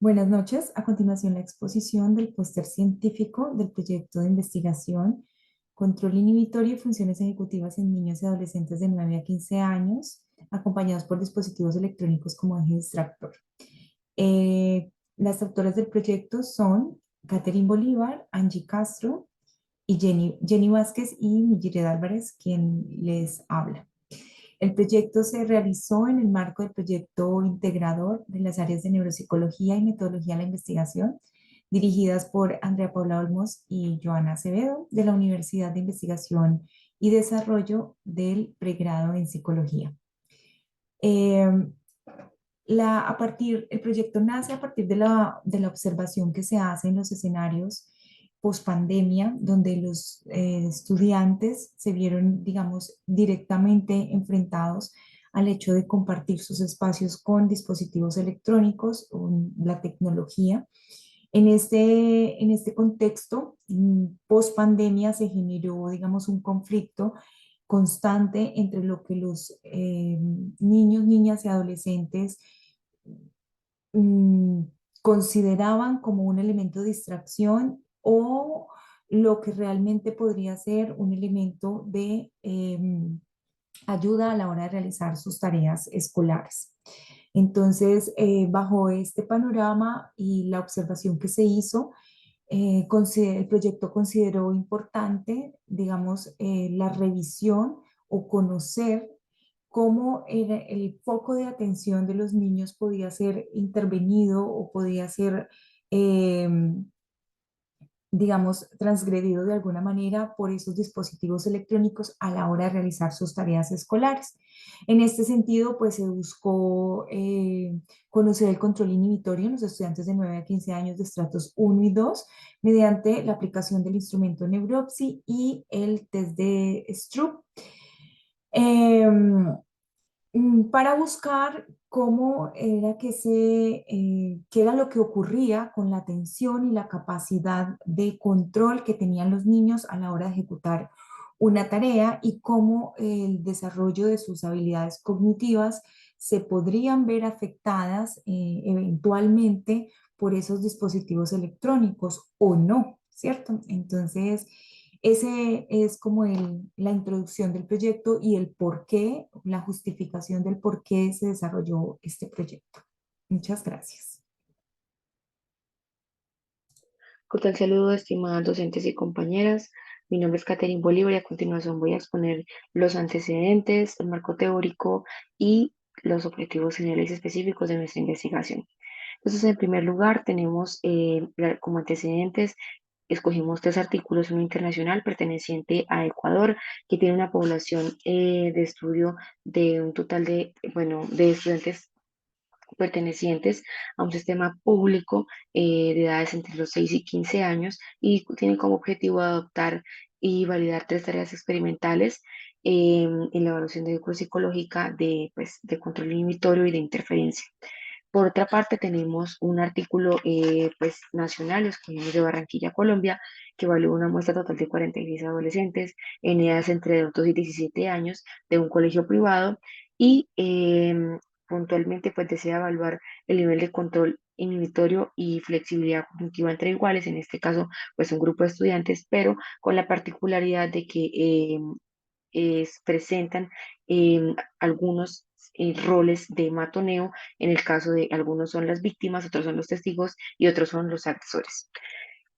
Buenas noches. A continuación, la exposición del póster científico del proyecto de investigación Control inhibitorio y funciones ejecutivas en niños y adolescentes de 9 a 15 años, acompañados por dispositivos electrónicos como eje distractor. Las autoras del proyecto son Catherine Bolívar, Angie Castro y Jenny Vázquez y Mijired Álvarez, quien les habla. El proyecto se realizó en el marco del proyecto integrador de las áreas de neuropsicología y metodología de la investigación, dirigidas por Andrea Paula Olmos y Joana Acevedo, de la Universidad de Investigación y Desarrollo del Pregrado en Psicología. Eh, el proyecto nace a partir de la observación que se hace en los escenarios post pandemia, donde los estudiantes se vieron, digamos, directamente enfrentados al hecho de compartir sus espacios con dispositivos electrónicos, con la tecnología. En este contexto, post pandemia, se generó, digamos, un conflicto constante entre lo que los niños, niñas y adolescentes mm, consideraban como un elemento de distracción o lo que realmente podría ser un elemento de ayuda a la hora de realizar sus tareas escolares. Entonces, bajo este panorama y la observación que se hizo, el proyecto consideró importante, digamos, la revisión o conocer cómo el foco de atención de los niños podía ser intervenido o podía ser, eh, digamos, transgredido de alguna manera por esos dispositivos electrónicos a la hora de realizar sus tareas escolares. En este sentido, pues se buscó conocer el control inhibitorio en los estudiantes de 9 a 15 años de estratos 1 y 2 mediante la aplicación del instrumento Neuropsy y el test de Stroop. Em, para buscar cómo era qué era lo que ocurría con la atención y la capacidad de control que tenían los niños a la hora de ejecutar una tarea y cómo el desarrollo de sus habilidades cognitivas se podrían ver afectadas eventualmente por esos dispositivos electrónicos o no, ¿cierto? Entonces, ese es como la introducción del proyecto y el por qué, la justificación del por qué se desarrolló este proyecto. Muchas gracias. Cordial saludo, estimadas docentes y compañeras. Mi nombre es Catherine Bolívar y a continuación voy a exponer los antecedentes, el marco teórico y los objetivos generales y específicos de nuestra investigación. Entonces, en primer lugar, tenemos como antecedentes, escogimos tres artículos, uno internacional perteneciente a Ecuador, que tiene una población de estudio de un total de, bueno, de estudiantes pertenecientes a un sistema público de edades entre los 6 y 15 años y tienen como objetivo adoptar y validar tres tareas experimentales en la evaluación de psicológica de, pues, de control inhibitorio y de interferencia. Por otra parte, tenemos un artículo pues, nacional, escogimos de Barranquilla, Colombia, que evaluó una muestra total de 46 adolescentes en edades entre 2 y 17 años de un colegio privado y puntualmente pues, desea evaluar el nivel de control inhibitorio y flexibilidad cognitiva entre iguales, en este caso pues un grupo de estudiantes, pero con la particularidad de que presentan algunos roles de matoneo, en el caso de algunos son las víctimas, otros son los testigos y otros son los agresores.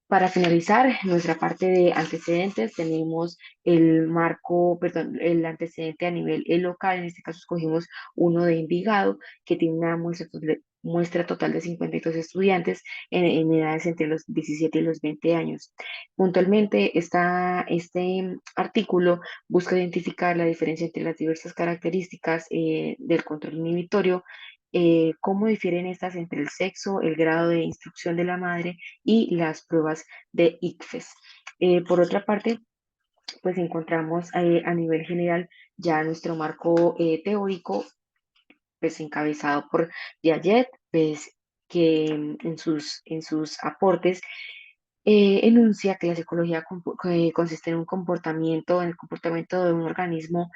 Para finalizar nuestra parte de antecedentes, tenemos el marco, perdón, el antecedente a nivel local, en este caso escogimos uno de Envigado, que tiene una muestra total de 52 estudiantes en edades entre los 17 y los 20 años. Puntualmente, este artículo busca identificar la diferencia entre las diversas características del control inhibitorio, cómo difieren estas entre el sexo, el grado de instrucción de la madre y las pruebas de ICFES. Por otra parte, pues encontramos a nivel general ya nuestro marco teórico, pues encabezado por Piaget, pues que en sus aportes enuncia que la psicología consiste en el comportamiento de un organismo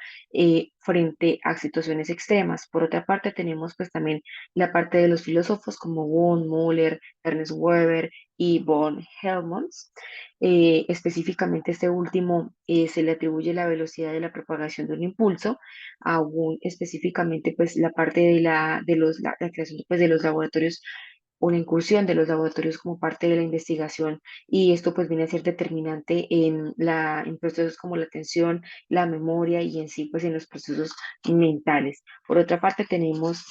frente a situaciones extremas. Por otra parte, tenemos pues también la parte de los filósofos como von Muller, Ernest Weber y von Helmholtz. Específicamente este último se le atribuye la velocidad de la propagación de un impulso, aún específicamente pues la parte la creación pues, de los laboratorios, una incursión de los laboratorios como parte de la investigación, y esto pues viene a ser determinante en procesos como la atención, la memoria y en sí pues en los procesos mentales. Por otra parte tenemos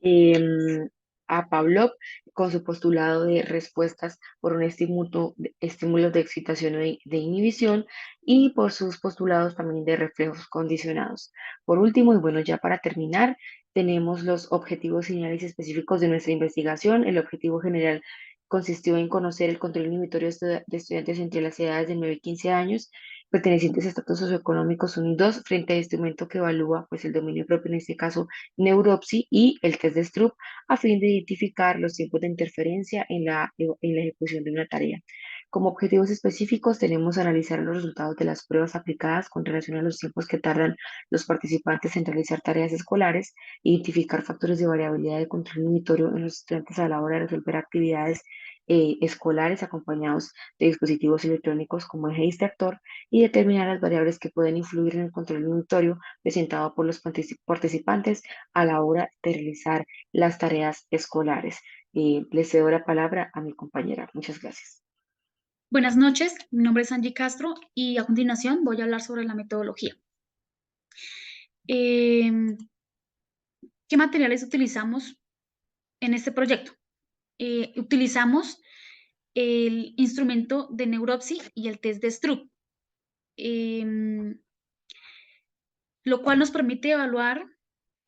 em, a Pavlov con su postulado de respuestas por un estímulo de excitación o de inhibición, y por sus postulados también de reflejos condicionados. Por último, y bueno, ya para terminar, tenemos los objetivos generales y específicos de nuestra investigación. El objetivo general consistió en conocer el control inhibitorio de estudiantes entre las edades de 9 y 15 años pertenecientes a estatus socioeconómicos 1 y 2 frente a este instrumento que evalúa pues el dominio propio, en este caso Neuropsy, y el test de Stroop, a fin de identificar los tiempos de interferencia en la ejecución de una tarea. Como objetivos específicos tenemos analizar los resultados de las pruebas aplicadas con relación a los tiempos que tardan los participantes en realizar tareas escolares, identificar factores de variabilidad de control inhibitorio en los estudiantes a la hora de resolver actividades escolares acompañados de dispositivos electrónicos como eje distractor, y determinar las variables que pueden influir en el control inhibitorio presentado por los participantes a la hora de realizar las tareas escolares. Le cedo la palabra a mi compañera. Muchas gracias. Buenas noches, mi nombre es Angie Castro y a continuación voy a hablar sobre la metodología. Eh, ¿Qué materiales utilizamos en este proyecto? Utilizamos el instrumento de Neuropsy y el test de Stroop, lo cual nos permite evaluar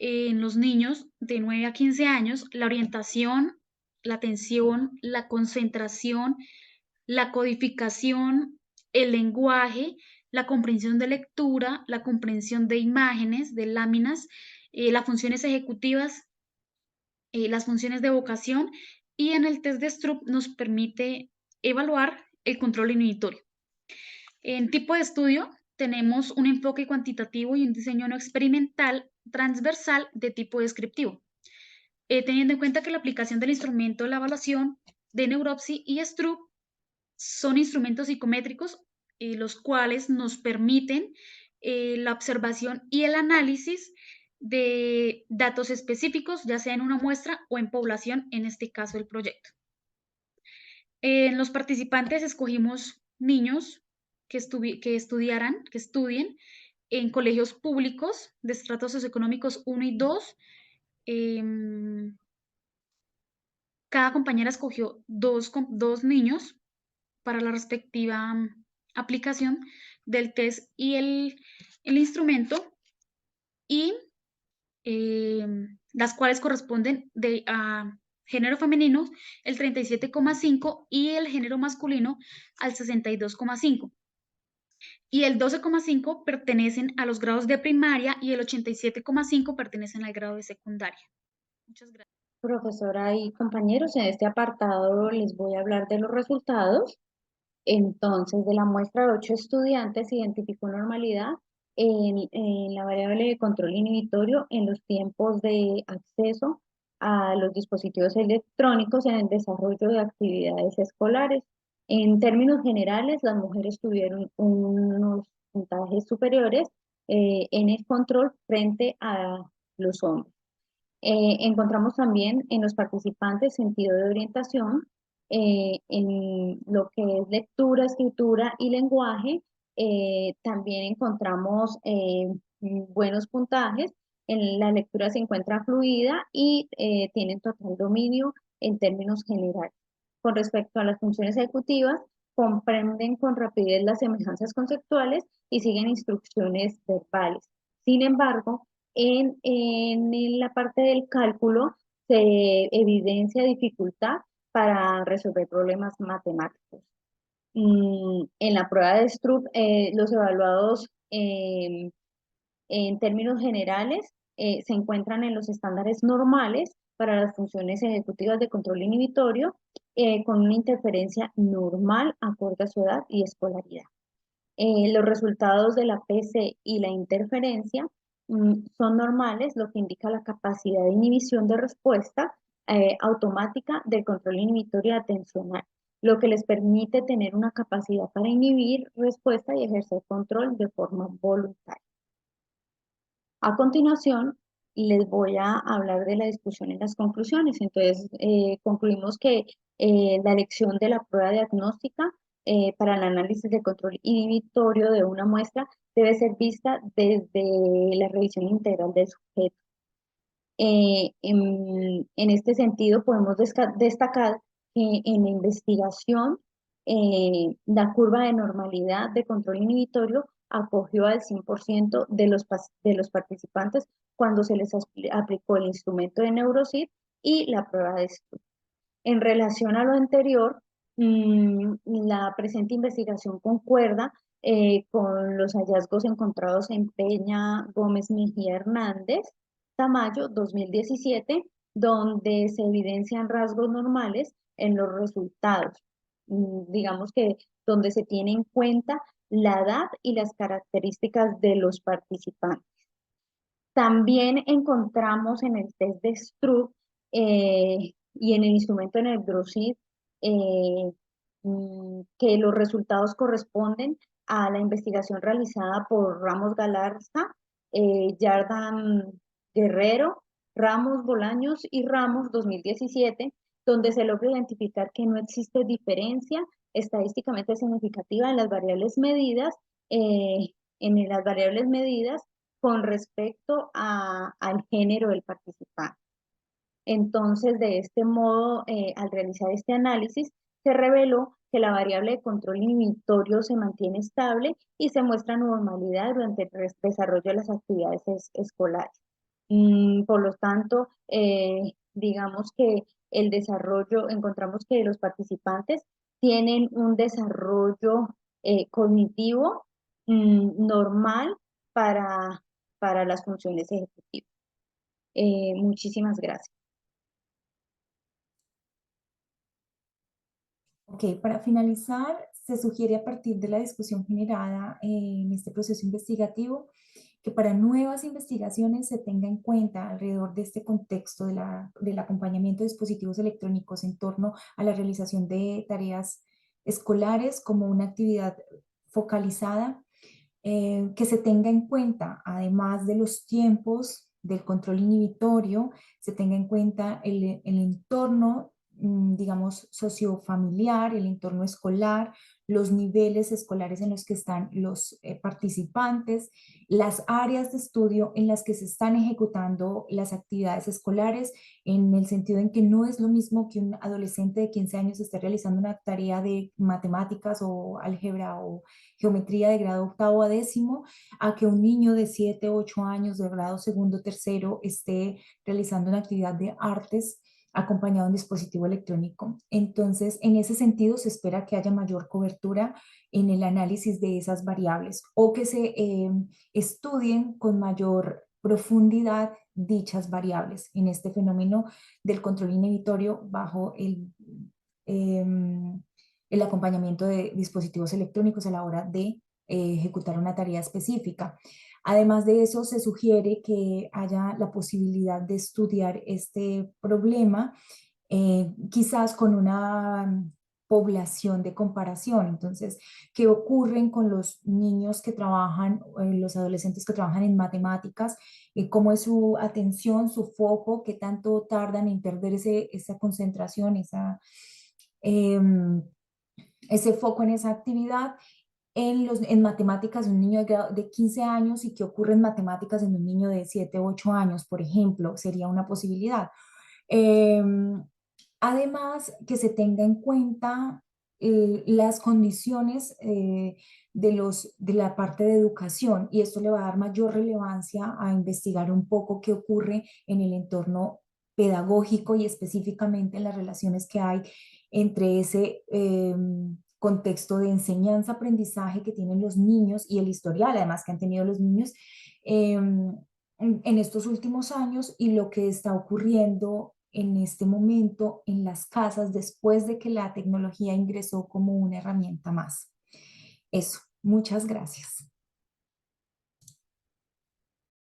en los niños de 9 a 15 años la orientación, la atención, la concentración, la codificación, el lenguaje, la comprensión de lectura, la comprensión de imágenes, de láminas, las funciones ejecutivas, las funciones de evocación, y en el test de Stroop nos permite evaluar el control inhibitorio. En tipo de estudio tenemos un enfoque cuantitativo y un diseño no experimental transversal de tipo descriptivo, teniendo en cuenta que la aplicación del instrumento de la evaluación de Neuropsy y Stroop son instrumentos psicométricos, los cuales nos permiten la observación y el análisis de datos específicos, ya sea en una muestra o en población, en este caso el proyecto. En los participantes escogimos niños que estudien en colegios públicos de estratos socioeconómicos 1 y 2. Cada compañera escogió dos niños para la respectiva aplicación del test y el instrumento, y las cuales corresponden a género femenino el 37,5 y el género masculino al 62,5. Y el 12,5 pertenecen a los grados de primaria y el 87,5 pertenecen al grado de secundaria. Muchas gracias. Profesora y compañeros, en este apartado les voy a hablar de los resultados. Entonces, de la muestra de 8 estudiantes, se identificó normalidad en la variable de control inhibitorio en los tiempos de acceso a los dispositivos electrónicos en el desarrollo de actividades escolares. En términos generales, las mujeres tuvieron unos puntajes superiores en el control frente a los hombres. Encontramos también en los participantes sentido de orientación, en lo que es lectura, escritura y lenguaje. También encontramos buenos puntajes. En la lectura se encuentra fluida y tienen total dominio en términos generales. Con respecto a las funciones ejecutivas, comprenden con rapidez las semejanzas conceptuales y siguen instrucciones verbales. Sin embargo, en la parte del cálculo se evidencia dificultad para resolver problemas matemáticos. En la prueba de Stroop, los evaluados en términos generales se encuentran en los estándares normales para las funciones ejecutivas de control inhibitorio. con una interferencia normal acorde a su edad y escolaridad. Los resultados de la PC y la interferencia son normales, lo que indica la capacidad de inhibición de respuesta automática del control inhibitorio atencional, lo que les permite tener una capacidad para inhibir respuesta y ejercer control de forma voluntaria. A continuación, les voy a hablar de la discusión en las conclusiones. Entonces, concluimos que la elección de la prueba diagnóstica para el análisis de control inhibitorio de una muestra debe ser vista desde la revisión integral del sujeto. En este sentido, podemos destacar que en la investigación, la curva de normalidad de control inhibitorio acogió al 100% de los participantes cuando se les aplicó el instrumento de Neurocid y la prueba de Stroop. En relación a lo anterior, la presente investigación concuerda con los hallazgos encontrados en Peña, Gómez Mejía Hernández, Tamayo, 2017, donde se evidencian rasgos normales en los resultados. Digamos que donde se tiene en cuenta la edad y las características de los participantes. También encontramos en el test de Stroop y en el instrumento en el Neurocid que los resultados corresponden a la investigación realizada por Ramos Galarza, Yardan Guerrero, Ramos Bolaños y Ramos 2017, donde se logra identificar que no existe diferencia estadísticamente significativa en las variables medidas, con respecto al género del participante. Entonces, de este modo, al realizar este análisis, se reveló que la variable de control inhibitorio se mantiene estable y se muestra normalidad durante el desarrollo de las actividades escolares. Por lo tanto, digamos que el desarrollo, encontramos que los participantes tienen un desarrollo cognitivo normal para las funciones ejecutivas. Muchísimas gracias. Ok, para finalizar, se sugiere a partir de la discusión generada en este proceso investigativo que para nuevas investigaciones se tenga en cuenta alrededor de este contexto del acompañamiento de dispositivos electrónicos en torno a la realización de tareas escolares como una actividad focalizada, que se tenga en cuenta, además de los tiempos del control inhibitorio, se tenga en cuenta el entorno, digamos, sociofamiliar, el entorno escolar, los niveles escolares en los que están los participantes, las áreas de estudio en las que se están ejecutando las actividades escolares, en el sentido en que no es lo mismo que un adolescente de 15 años esté realizando una tarea de matemáticas o álgebra o geometría de grado octavo a décimo, a que un niño de 7, 8 años de grado segundo, tercero esté realizando una actividad de artes acompañado de un dispositivo electrónico. Entonces, en ese sentido, se espera que haya mayor cobertura en el análisis de esas variables o que se estudien con mayor profundidad dichas variables en este fenómeno del control inhibitorio bajo el acompañamiento de dispositivos electrónicos a la hora de ejecutar una tarea específica. Además de eso, se sugiere que haya la posibilidad de estudiar este problema quizás con una población de comparación. Entonces, ¿qué ocurren con los niños que trabajan, los adolescentes que trabajan en matemáticas? ¿Cómo es su atención, su foco? ¿Qué tanto tardan en perder esa concentración, ese foco en esa actividad? En matemáticas de un niño de 15 años y qué ocurre en matemáticas en un niño de 7 o 8 años, por ejemplo, sería una posibilidad. Además, que se tenga en cuenta las condiciones de la parte de educación y esto le va a dar mayor relevancia a investigar un poco qué ocurre en el entorno pedagógico y específicamente en las relaciones que hay entre ese contexto de enseñanza-aprendizaje que tienen los niños y el historial además que han tenido los niños en estos últimos años y lo que está ocurriendo en este momento en las casas después de que la tecnología ingresó como una herramienta más. Eso, muchas gracias.